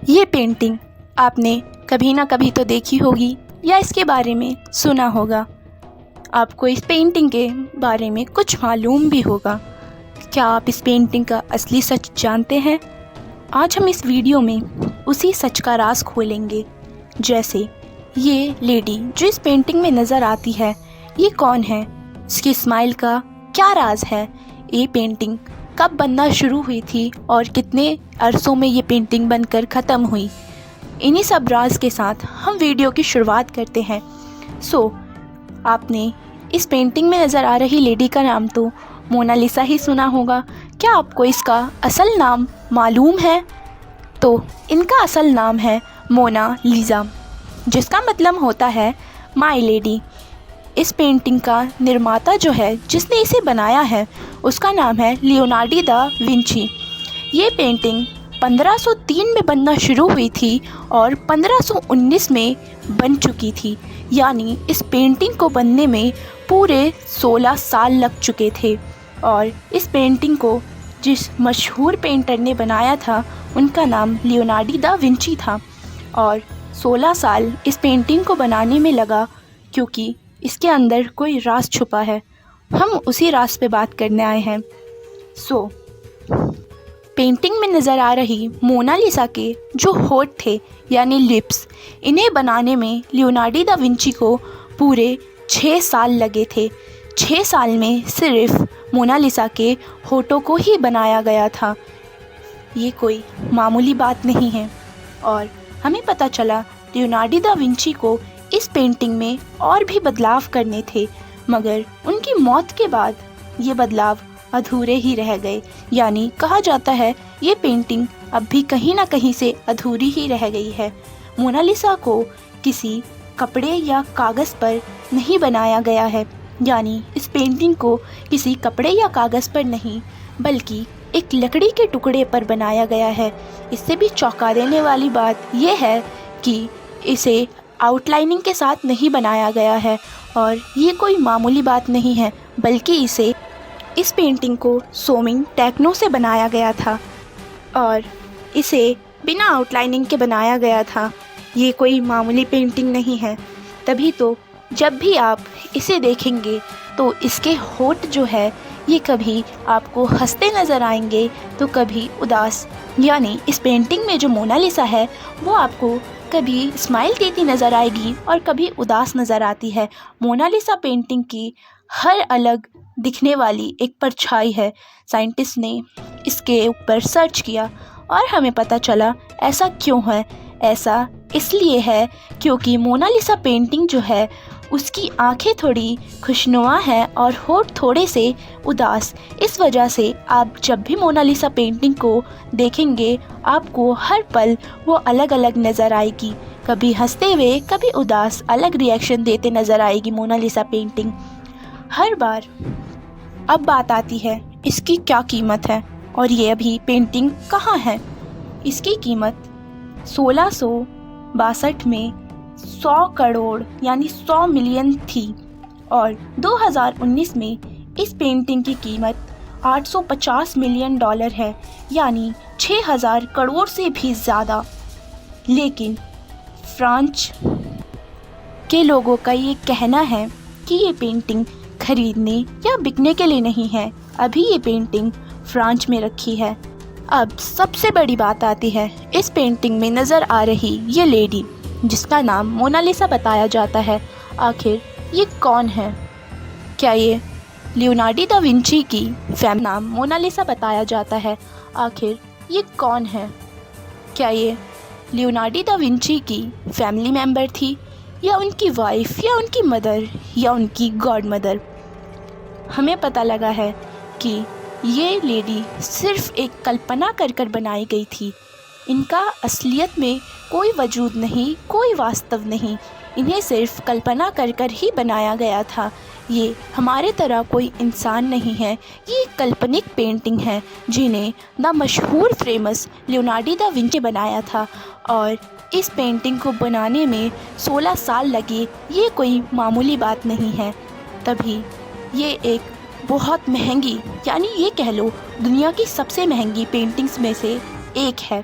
ये पेंटिंग आपने कभी ना कभी तो देखी होगी या इसके बारे में सुना होगा। आपको इस पेंटिंग के बारे में कुछ मालूम भी होगा। क्या आप इस पेंटिंग का असली सच जानते हैं? आज हम इस वीडियो में उसी सच का राज खोलेंगे। जैसे ये लेडी जो इस पेंटिंग में नज़र आती है, ये कौन है? इसकी स्माइल का क्या राज है? ये पेंटिंग कब बनना शुरू हुई थी और कितने अरसों में ये पेंटिंग बनकर ख़त्म हुई? इन्हीं सब राज के साथ हम वीडियो की शुरुआत करते हैं। आपने इस पेंटिंग में नज़र आ रही लेडी का नाम तो मोनालिसा ही सुना होगा। क्या आपको इसका असल नाम मालूम है? तो इनका असल नाम है मोनालिसा, जिसका मतलब होता है माय लेडी। इस पेंटिंग का निर्माता जो है, जिसने इसे बनाया है, उसका नाम है लियोनार्डो दा विंची। ये पेंटिंग 1503 में बनना शुरू हुई थी और 1519 में बन चुकी थी। यानी इस पेंटिंग को बनने में पूरे 16 साल लग चुके थे। और इस पेंटिंग को जिस मशहूर पेंटर ने बनाया था, उनका नाम लियोनार्डो दा विंची था। और 16 साल इस पेंटिंग को बनाने में लगा, क्योंकि इसके अंदर कोई राज छुपा है। हम उसी राज पे बात करने आए हैं। पेंटिंग में नज़र आ रही मोनालिसा के जो होठ थे यानी लिप्स, इन्हें बनाने में लियोनार्डो दा विंची को पूरे 6 साल लगे थे। 6 साल में सिर्फ मोनालिसा के होठों को ही बनाया गया था। ये कोई मामूली बात नहीं है। और हमें पता चला लियोनार्डो दा विंची को इस पेंटिंग में और भी बदलाव करने थे, मगर उनकी मौत के बाद ये बदलाव अधूरे ही रह गए। यानी कहा जाता है ये पेंटिंग अब भी कहीं ना कहीं से अधूरी ही रह गई है। मोनालिसा को किसी कपड़े या कागज़ पर नहीं बनाया गया है। यानी इस पेंटिंग को किसी कपड़े या कागज़ पर नहीं, बल्कि एक लकड़ी के टुकड़े पर बनाया गया है। इससे भी चौंका देने वाली बात यह है कि इसे आउटलाइनिंग के साथ नहीं बनाया गया है। और ये कोई मामूली बात नहीं है, बल्कि इस पेंटिंग को सोमिंग टेक्नो से बनाया गया था और इसे बिना आउटलाइनिंग के बनाया गया था। ये कोई मामूली पेंटिंग नहीं है। तभी तो जब भी आप इसे देखेंगे तो इसके होठ जो है, ये कभी आपको हंसते नज़र आएंगे तो कभी उदास। यानी इस पेंटिंग में जो मोनालिसा है, वो आपको कभी स्माइल देती नज़र आएगी और कभी उदास नज़र आती है। मोनालिसा पेंटिंग की हर अलग दिखने वाली एक परछाई है। साइंटिस्ट ने इसके ऊपर सर्च किया और हमें पता चला ऐसा क्यों है। ऐसा इसलिए है क्योंकि मोनालिसा पेंटिंग जो है, उसकी आंखें थोड़ी खुशनुमा हैं और होठ थोड़े से उदास। इस वजह से आप जब भी मोनालिसा पेंटिंग को देखेंगे, आपको हर पल वो अलग अलग नज़र आएगी। कभी हंसते हुए, कभी उदास, अलग रिएक्शन देते नज़र आएगी मोनालिसा पेंटिंग हर बार। अब बात आती है इसकी क्या कीमत है और ये अभी पेंटिंग कहाँ है। इसकी कीमत 1662 में 100 करोड़ यानी 100 मिलियन थी और 2019 में इस पेंटिंग की कीमत $850 मिलियन है, यानी 6000 करोड़ से भी ज़्यादा। लेकिन फ्रांस के लोगों का ये कहना है कि ये पेंटिंग खरीदने या बिकने के लिए नहीं है। अभी ये पेंटिंग फ्रांस में रखी है। अब सबसे बड़ी बात आती है इस पेंटिंग में नज़र आ रही ये लेडी, जिसका नाम मोनालिसा बताया जाता है। आखिर ये कौन है? क्या ये लियोनार्डो दा विंची की नाम मोनालिसा बताया जाता है। आखिर ये कौन है? क्या ये लियोनार्डो दा विंची की फैमिली मेम्बर थी, या उनकी वाइफ, या उनकी मदर, या उनकी गॉड मदर? हमें पता लगा है कि ये लेडी सिर्फ एक कल्पना कर कर बनाई गई थी। इनका असलियत में कोई वजूद नहीं, कोई वास्तव नहीं। इन्हें सिर्फ कल्पना कर कर ही बनाया गया था। ये हमारे तरह कोई इंसान नहीं है। ये एक काल्पनिक पेंटिंग है जिन्हें द मशहूर फेमस लियोनार्डो दा विंची बनाया था। और इस पेंटिंग को बनाने में 16 साल लगे। ये कोई मामूली बात नहीं है। तभी ये एक बहुत महंगी, यानी ये कह लो दुनिया की सबसे महंगी पेंटिंग्स में से एक है।